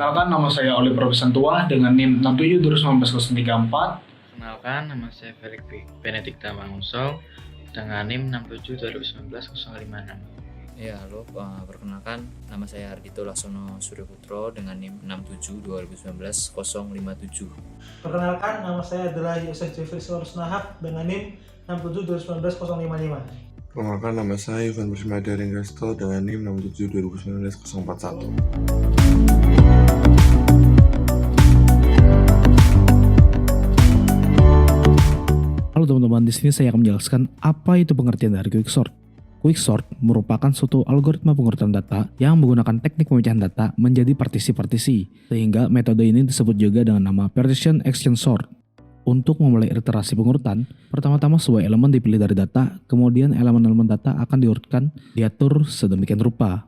Perkenalkan, nama saya Oliver Besantua dengan NIM 672019-034. Perkenalkan, nama saya Felix Benedikta Mangunsol dengan NIM 672019-056. Ya, halo, perkenalkan nama saya Ardito Laksono Suryaputro dengan NIM 672019-057. Perkenalkan, nama saya adalah Yosef Jeffrey Sorsnahak dengan NIM 672019-055. Perkenalkan, nama saya Ivan Prismada Ringgasto dengan NIM 672019-041. Halo teman-teman, di sini saya akan menjelaskan apa itu pengertian dari quicksort. Quicksort merupakan suatu algoritma pengurutan data yang menggunakan teknik pemecahan data menjadi partisi-partisi, sehingga metode ini disebut juga dengan nama partition action sort. Untuk memulai iterasi pengurutan, pertama-tama sebuah elemen dipilih dari data, kemudian elemen-elemen data akan diurutkan, diatur sedemikian rupa.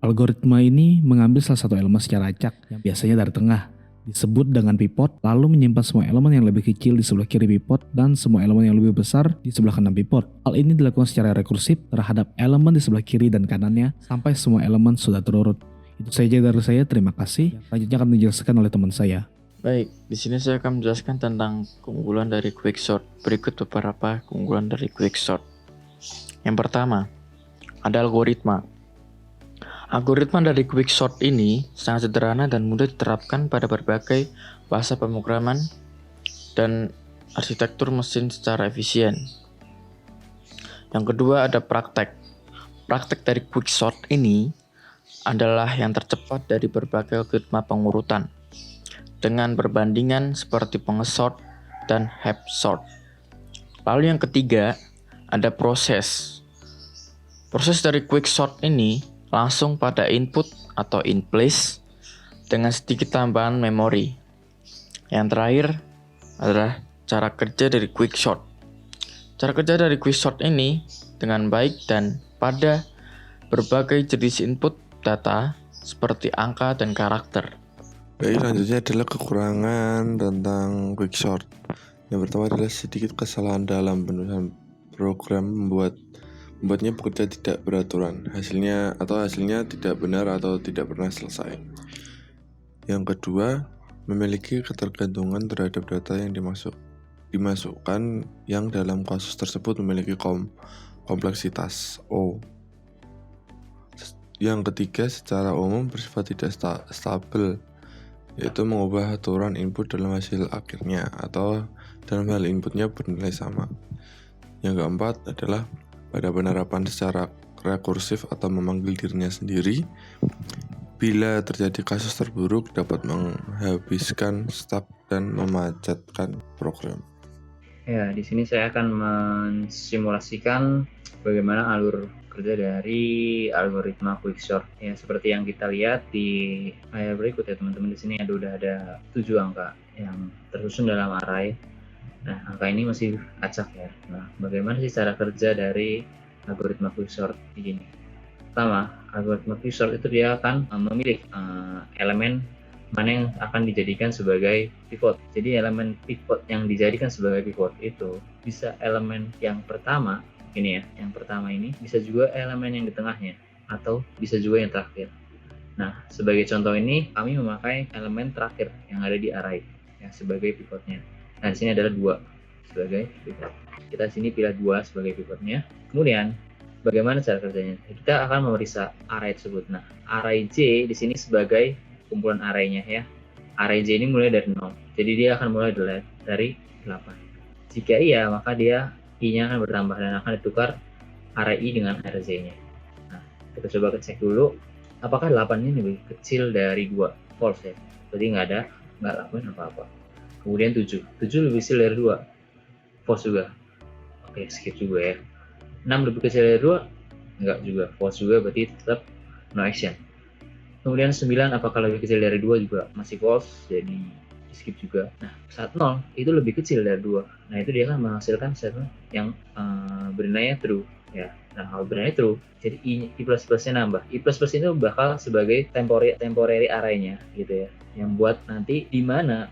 Algoritma ini mengambil salah satu elemen secara acak, yang biasanya dari tengah, disebut dengan pivot, lalu menyimpan semua elemen yang lebih kecil di sebelah kiri pivot dan semua elemen yang lebih besar di sebelah kanan pivot. Hal ini dilakukan secara rekursif terhadap elemen di sebelah kiri dan kanannya sampai semua elemen sudah terurut. Itu saja dari saya, terima kasih. Selanjutnya akan dijelaskan oleh teman saya. Baik, di sini saya akan menjelaskan tentang keunggulan dari quicksort. Berikut beberapa keunggulan dari quicksort. Yang pertama, ada algoritma. Algoritma dari quicksort ini sangat sederhana dan mudah diterapkan pada berbagai bahasa pemrograman dan arsitektur mesin secara efisien. Yang kedua, ada praktek. Praktek dari quicksort ini adalah yang tercepat dari berbagai algoritma pengurutan, dengan perbandingan seperti pengesort dan heap sort. Lalu yang ketiga, ada proses. Proses dari quicksort ini langsung pada input atau in place dengan sedikit tambahan memori. Yang terakhir adalah cara kerja dari quicksort. Cara kerja dari quicksort ini dengan baik dan pada berbagai jenis input data seperti angka dan karakter. Baik, selanjutnya adalah kekurangan tentang quicksort. Yang pertama adalah sedikit kesalahan dalam penulisan program membuatnya bekerja tidak beraturan. Hasilnya tidak benar atau tidak pernah selesai. Yang kedua, memiliki ketergantungan terhadap data yang dimasukkan yang dalam kasus tersebut memiliki kompleksitas O. Yang ketiga, secara umum bersifat tidak stabil, yaitu mengubah aturan input dalam hasil akhirnya atau dalam hal inputnya bernilai sama. Yang keempat adalah pada penerapan secara rekursif atau memanggil dirinya sendiri. Bila terjadi kasus terburuk dapat menghabiskan stak dan memacetkan program. Ya, di sini saya akan mensimulasikan bagaimana alur kerja dari algoritma quicksort. Ya, seperti yang kita lihat di layar berikut ya teman-teman, di sini udah ada 7 angka yang tersusun dalam array. Nah, angka ini masih acak ya. Nah, bagaimana sih cara kerja dari algoritma quicksort ini? Pertama, algoritma quicksort itu dia akan memilih elemen mana yang akan dijadikan sebagai pivot. Jadi elemen pivot yang dijadikan sebagai pivot itu bisa elemen yang pertama ini ya, yang pertama ini bisa juga elemen yang di tengahnya atau bisa juga yang terakhir. Nah, sebagai contoh ini kami memakai elemen terakhir yang ada di array ya sebagai pivotnya. Nah, di sini adalah 2 sebagai pivot. Kita sini pilih 2 sebagai pivotnya. Kemudian bagaimana cara kerjanya? Kita akan memeriksa array tersebut. Nah, array J di sini sebagai kumpulan arraynya ya. Array J ini mulai dari 0. Jadi dia akan mulai dari 8. Jika iya, maka dia I-nya akan bertambah dan akan ditukar array I dengan array J-nya. Nah, kita coba cek dulu apakah 8 ini lebih kecil dari 2. False ya. Jadi nggak lakuin apa-apa. Kemudian 7 lebih kecil dari 2. False juga. Oke, skip juga ya. 6 lebih kecil dari 2. Enggak juga. False juga, berarti tetap no action. Kemudian 9 apakah lebih kecil dari 2 juga masih false, jadi skip juga. Nah, saat 0 itu lebih kecil dari 2. Nah, itu dia akan menghasilkan statement yang bernilai true ya. Nah, kalau bernilai true, jadi I plus-plusnya nambah. I plus-plus itu bakal sebagai temporary array-nya gitu ya. Yang buat nanti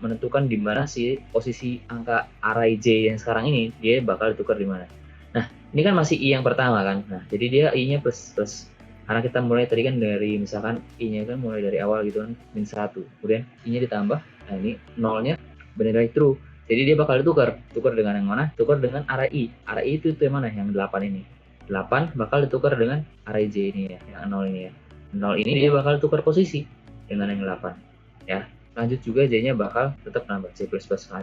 menentukan di mana si posisi angka array J yang sekarang ini dia bakal ditukar di mana. Nah, ini kan masih I yang pertama kan. Nah, jadi dia I-nya plus. Karena kita mulai tadi kan dari misalkan I-nya kan mulai dari awal gitu kan min 1. Kemudian I-nya ditambah, nah ini nolnya bernilai true. Jadi dia bakal ditukar dengan yang mana? Tukar dengan array I. Array I itu yang mana? Yang 8 ini. 8 bakal ditukar dengan array J ini ya, yang 0 ini ya. 0 ini dia bakal tukar posisi dengan yang 8 ya. Lanjut juga J-nya bakal tetap nambah J++.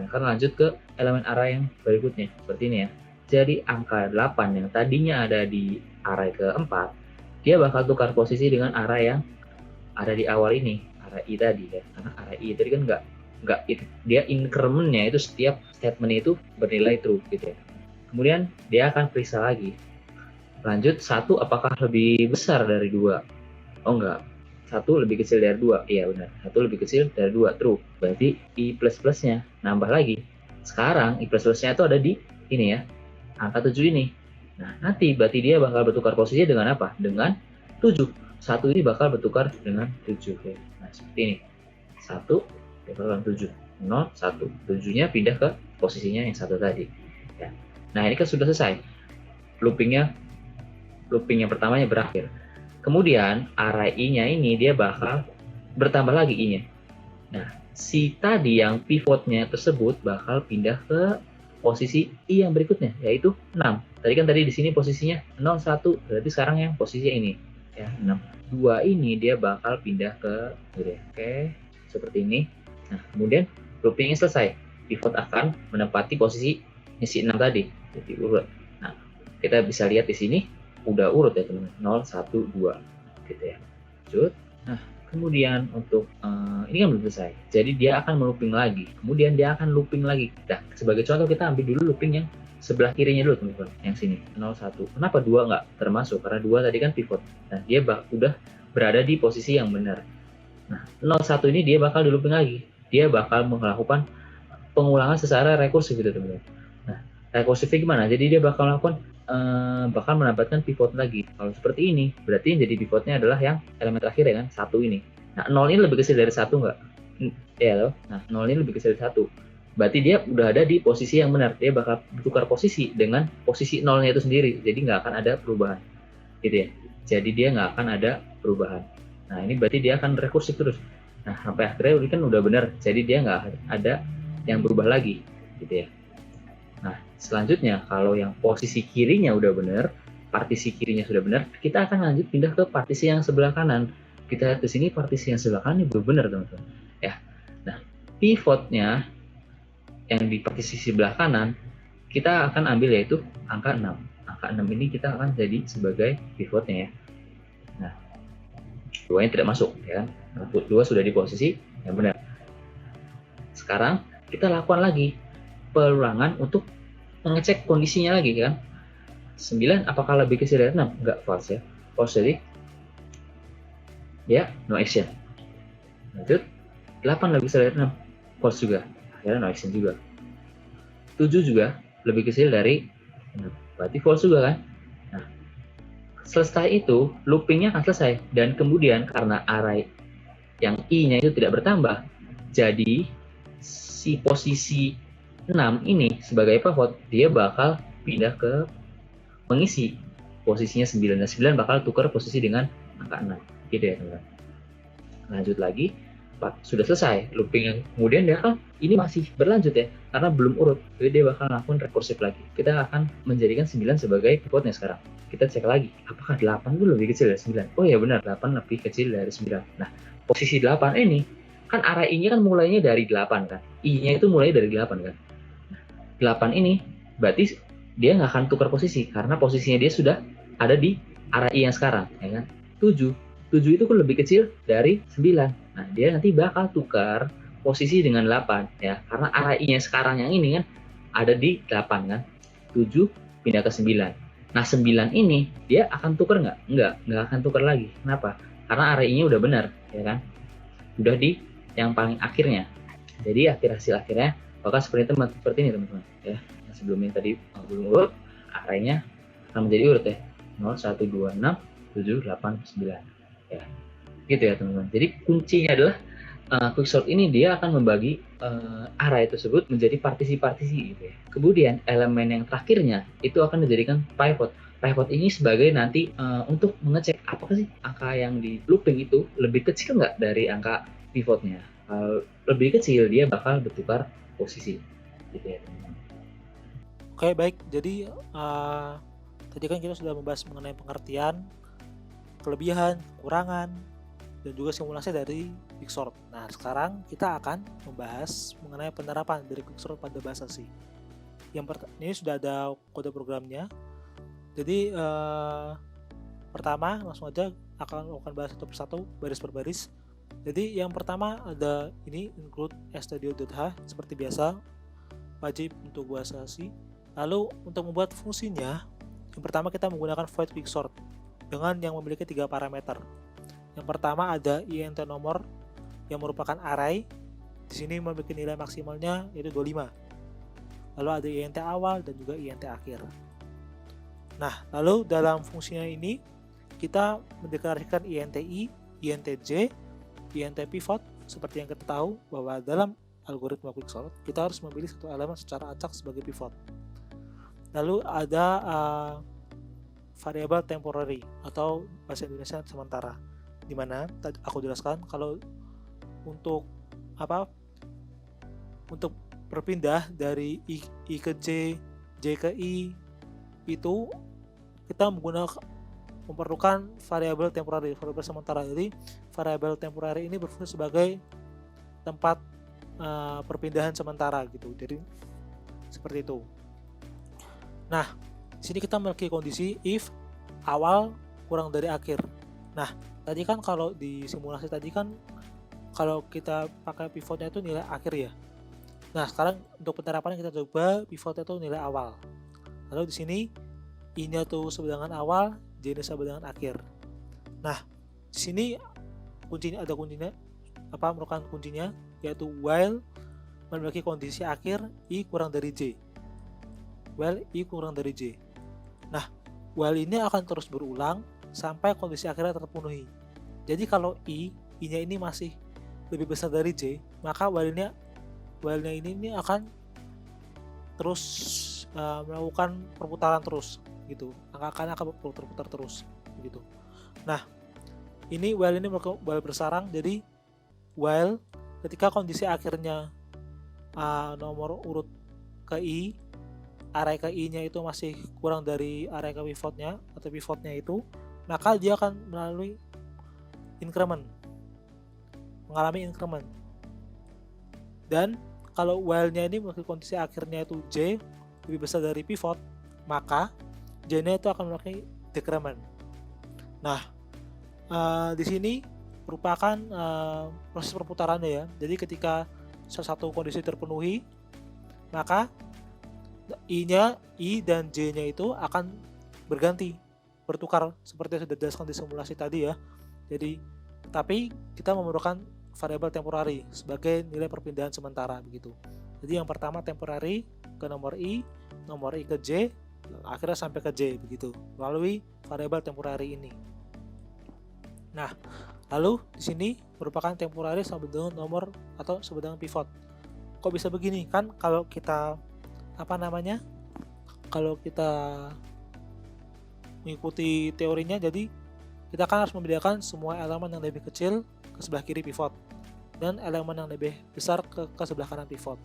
Kan lanjut ke elemen array yang berikutnya seperti ini ya. Jadi angka 8 yang tadinya ada di array keempat, dia bakal tukar posisi dengan array yang ada di awal ini, array I tadi ya. Karena array I tadi kan nggak dia incrementnya itu setiap statement itu bernilai true gitu ya. Kemudian dia akan periksa lagi. Lanjut 1 apakah lebih besar dari 2? Oh enggak. 1 lebih kecil dari 2. Iya benar. 1 lebih kecil dari 2 true. Berarti I++ nya nambah lagi. Sekarang I++ nya itu ada di ini ya. Angka 7 ini. Nah, nanti berarti dia bakal bertukar posisi dengan apa? Dengan 7. 1 ini bakal bertukar dengan 7. Oke. Nah, seperti ini. 1 dengan 7. 0, 1. 7-nya pindah ke posisinya yang 1 tadi. Ya. Nah, ini kan sudah selesai. Looping yang pertamanya berakhir. Kemudian, array I-nya ini dia bakal bertambah lagi I-nya. Nah, si tadi yang pivotnya tersebut bakal pindah ke posisi I yang berikutnya, yaitu 6. Tadi di sini posisinya 0, 1, berarti sekarang yang posisinya ini ya 6. 2 ini dia bakal pindah ke kiri. Oke, seperti ini. Nah, kemudian loopingnya selesai. Pivot akan menempati posisi si 6 tadi. Jadi urut. Nah, kita bisa lihat di sini udah urut ya teman-teman. 0, 1, 2 gitu ya. Lanjut. Nah, kemudian untuk ini kan belum selesai. Jadi dia akan melooping lagi. Kemudian dia akan looping lagi. Nah, sebagai contoh kita ambil dulu looping yang sebelah kirinya dulu teman-teman. Yang sini 0, 1. Kenapa 2 nggak termasuk? Karena 2 tadi kan pivot. Nah, dia udah berada di posisi yang benar. Nah, 0, 1 ini dia bakal di looping lagi. Dia bakal melakukan pengulangan secara rekursif gitu teman-teman. Nah, rekursifnya gimana? Jadi dia bakal melakukan bakal menambahkan pivot lagi. Kalau seperti ini, berarti yang jadi pivotnya adalah yang elemen terakhir ya kan, 1 ini. Nah, 0 ini lebih kecil dari 1 nggak? Ya loh. Nah, 0 ini lebih kecil dari 1. Berarti dia udah ada di posisi yang benar. Dia bakal bertukar posisi dengan posisi 0-nya itu sendiri. Jadi nggak akan ada perubahan. Gitu ya. Jadi dia nggak akan ada perubahan. Nah, ini berarti dia akan rekursif terus. Nah, sampai akhirnya kan udah benar. Jadi dia nggak ada yang berubah lagi. Gitu ya. Nah, selanjutnya kalau yang posisi kirinya udah benar, partisi kirinya sudah benar, kita akan lanjut pindah ke partisi yang sebelah kanan. Kita lihat di sini partisi yang sebelah kanan ini belum benar, teman-teman. Ya. Nah, pivotnya yang di partisi sebelah kanan kita akan ambil yaitu angka 6. Angka 6 ini kita akan jadi sebagai pivotnya ya. Nah, 2-nya tidak masuk ya kan. 2 sudah di posisi yang benar. Sekarang kita lakukan lagi pengulangan untuk mengecek kondisinya lagi kan. 9 apakah lebih kecil dari 6? Enggak, false ya. False jadi ya no action. Lanjut, 8 lebih kecil dari 6. False juga. Akhirnya no action juga. 7 juga lebih kecil dari 6. Berarti false juga kan. Nah, selesai itu loopingnya akan selesai. Dan kemudian karena array yang I-nya itu tidak bertambah, jadi si posisi 6 ini sebagai pivot dia bakal pindah ke mengisi posisinya 9 dan 9 bakal tukar posisi dengan angka 6 gitu ya teman-teman. Lanjut lagi, sudah selesai looping yang kemudian dia kan ini masih berlanjut ya karena belum urut, jadi dia bakal lakukan rekursif lagi. Kita akan menjadikan 9 sebagai pivotnya sekarang. Kita cek lagi apakah 8 itu lebih kecil dari 9. Oh ya benar, 8 lebih kecil dari 9. Nah, posisi 8 ini kan array I-nya kan mulainya dari 8 kan, I-nya itu mulai dari 8 kan. 8 ini berarti dia nggak akan tukar posisi karena posisinya dia sudah ada di array I yang sekarang ya kan. 7 itu kan lebih kecil dari 9. Nah, dia nanti bakal tukar posisi dengan 8 ya karena array I yang sekarang yang ini kan ada di 8 kan. 7 pindah ke 9. Nah, 9 ini dia akan tukar nggak? Nggak akan tukar lagi. Kenapa? Karena array I-nya udah benar ya kan. Udah di yang paling akhirnya. Jadi hasil akhirnya bakal seperti ini teman-teman ya. Nah, sebelumnya tadi belum urut, arraynya akan menjadi urut ya. 0, 1, 2, 6, 7, 8, 9 ya. Gitu ya teman-teman. Jadi kuncinya adalah quicksort ini dia akan membagi array tersebut menjadi partisi-partisi gitu ya. Kemudian elemen yang terakhirnya itu akan dijadikan pivot. repot ini sebagai nanti untuk mengecek apakah sih angka yang di looping itu lebih kecil nggak dari angka pivotnya. Kalau lebih kecil dia bakal bertukar posisi gitu ya teman-teman. Oke, baik. Jadi tadi kan kita sudah membahas mengenai pengertian, kelebihan, kekurangan, dan juga simulasi dari Quicksort. Nah, sekarang kita akan membahas mengenai penerapan dari Quicksort pada bahasa C. Ini sudah ada kode programnya. Jadi pertama langsung aja akan bahas satu persatu, baris per baris. Jadi yang pertama ada ini include studio.h seperti biasa, wajib untuk bahasa C. Lalu untuk membuat fungsinya, yang pertama kita menggunakan void Quicksort dengan yang memiliki 3 parameter. Yang pertama ada int nomor yang merupakan array. Di sini memiliki nilai maksimalnya yaitu 25. Lalu ada int awal dan juga int akhir. Nah, lalu dalam fungsinya ini kita mendeklarasikan int i, int j, int pivot. Seperti yang kita tahu bahwa dalam algoritma Quicksort kita harus memilih satu elemen secara acak sebagai pivot. Lalu ada variabel temporary atau bahasa Indonesia sementara, di mana aku jelaskan kalau untuk untuk berpindah dari i ke j, j ke i itu kita memerlukan variabel temporary, variabel sementara. Jadi variabel temporary ini berfungsi sebagai tempat perpindahan sementara gitu. Jadi seperti itu. Nah, di sini kita memiliki kondisi if awal kurang dari akhir. Nah, tadi kan kalau di simulasi tadi kan kalau kita pakai pivotnya itu nilai akhir ya. Nah, sekarang untuk penerapannya kita coba pivotnya itu nilai awal. Lalu di sini i-nya tuh sama dengan awal, j-nya sama dengan akhir. Nah, di sini ada kuncinya merupakan kuncinya yaitu while memiliki kondisi akhir i kurang dari j. While i kurang dari j. Nah, while ini akan terus berulang sampai kondisi akhirnya terpenuhi. Jadi kalau i-nya ini masih lebih besar dari j, maka while-nya ini akan terus melakukan perputaran terus gitu. Angka-angkanya akan berputar terus gitu. Nah, ini while ini while bersarang. Jadi while ketika kondisi akhirnya nomor urut ke i, array ke i-nya itu masih kurang dari array ke pivotnya atau pivotnya itu, maka dia akan mengalami increment. Dan kalau while-nya ini memiliki kondisi akhirnya itu j lebih besar dari pivot, maka j-nya itu akan memiliki decrement. Nah, di sini merupakan proses perputarannya ya. Jadi ketika salah satu kondisi terpenuhi, maka i dan j-nya itu akan bertukar seperti yang sudah dijelaskan di simulasi tadi ya. Jadi, tapi kita memerlukan variabel temporary sebagai nilai perpindahan sementara begitu. Jadi yang pertama temporary ke nomor i ke j, akhirnya sampai ke j begitu melalui variabel temporary ini. Nah, lalu di sini merupakan temporary sama dengan nomor atau sama dengan pivot. Kok bisa begini? Kan kalau kita kalau kita mengikuti teorinya, jadi kita kan harus membedakan semua elemen yang lebih kecil ke sebelah kiri pivot dan elemen yang lebih besar ke sebelah kanan pivot.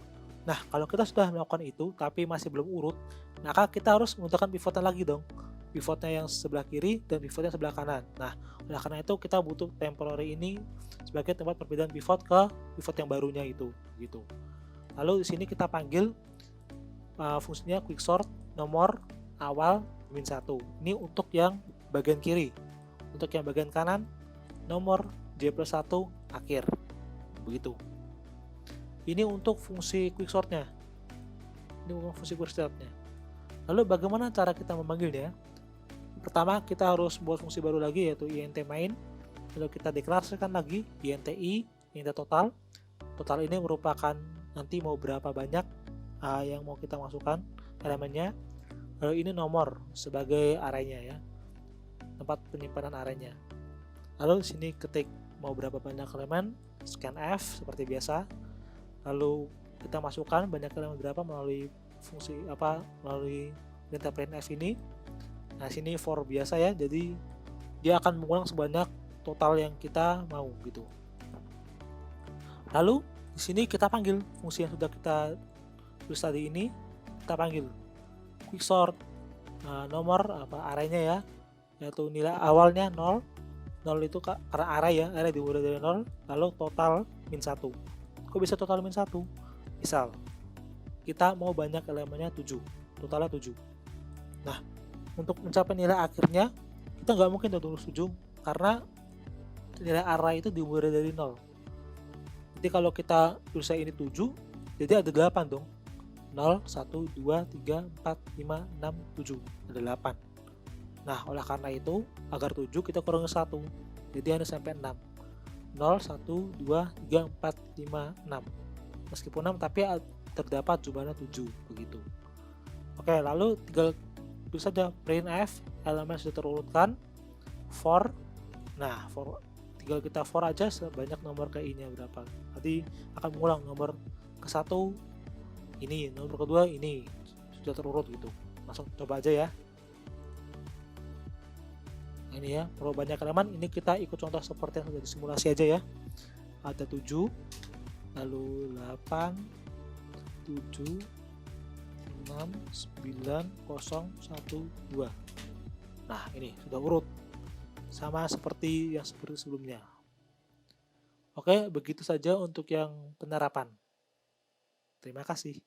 Nah, kalau kita sudah melakukan itu tapi masih belum urut, maka kita harus menggunakan pivotnya lagi dong. Pivotnya yang sebelah kiri dan pivotnya sebelah kanan. Nah, oleh karena itu kita butuh temporary ini sebagai tempat perbedaan pivot ke pivot yang barunya itu gitu. Lalu di sini kita panggil fungsinya quicksort nomor awal -1. Ini untuk yang bagian kiri. Untuk yang bagian kanan nomor j+1 akhir. Begitu. Ini untuk fungsi quicksortnya. Lalu bagaimana cara kita memanggilnya? Pertama, kita harus buat fungsi baru lagi yaitu int main. Lalu kita deklarasikan lagi int i, int total. Total ini merupakan nanti mau berapa banyak yang mau kita masukkan elemennya. Lalu ini nomor sebagai arraynya ya, tempat penyimpanan arraynya. Lalu sini ketik mau berapa banyak elemen, scanf seperti biasa. Lalu kita masukkan banyak elemen berapa melalui fungsi melalui perintah printf ini. Nah, sini for biasa ya, jadi dia akan mengulang sebanyak total yang kita mau gitu. Lalu di sini kita panggil fungsi yang sudah kita tulis tadi ini, kita panggil quicksort. Nomor arraynya ya, yaitu nilai awalnya 0 itu karena array dimulai dari 0, lalu total min 1. Kok bisa total min 1? Misal kita mau banyak elemennya 7, totalnya 7. Nah, untuk mencapai nilai akhirnya kita nggak mungkin tulis 7 karena nilai array itu dimulai dari 0. Jadi kalau kita tulis ini 7, jadi ada 8 dong. 0, 1, 2, 3, 4, 5, 6, 7. Ada 8. Nah, oleh karena itu, agar 7 kita kurangi 1. Jadi hanya sampai 6. 0, 1, 2, 3, 4, 5, 6. Meskipun 6, tapi terdapat jumlahnya 7. Begitu. Oke, lalu tinggal tulis saja printf, elemen sudah terurutkan, for. Nah, tinggal kita for aja sebanyak nomor ke i-nya berapa. Nanti akan mengulang nomor ke-1 ini, nomor kedua ini, sudah terurut gitu. Langsung coba aja ya. Nah, ini ya, perlu banyak elemen. Ini kita ikut contoh seperti yang sudah disimulasi aja ya. Ada 7, lalu 8, 7, 6, 9, 0, 1, 2. Nah, ini sudah urut. Sama seperti yang seperti sebelumnya. Oke, begitu saja untuk yang penerapan. Terima kasih.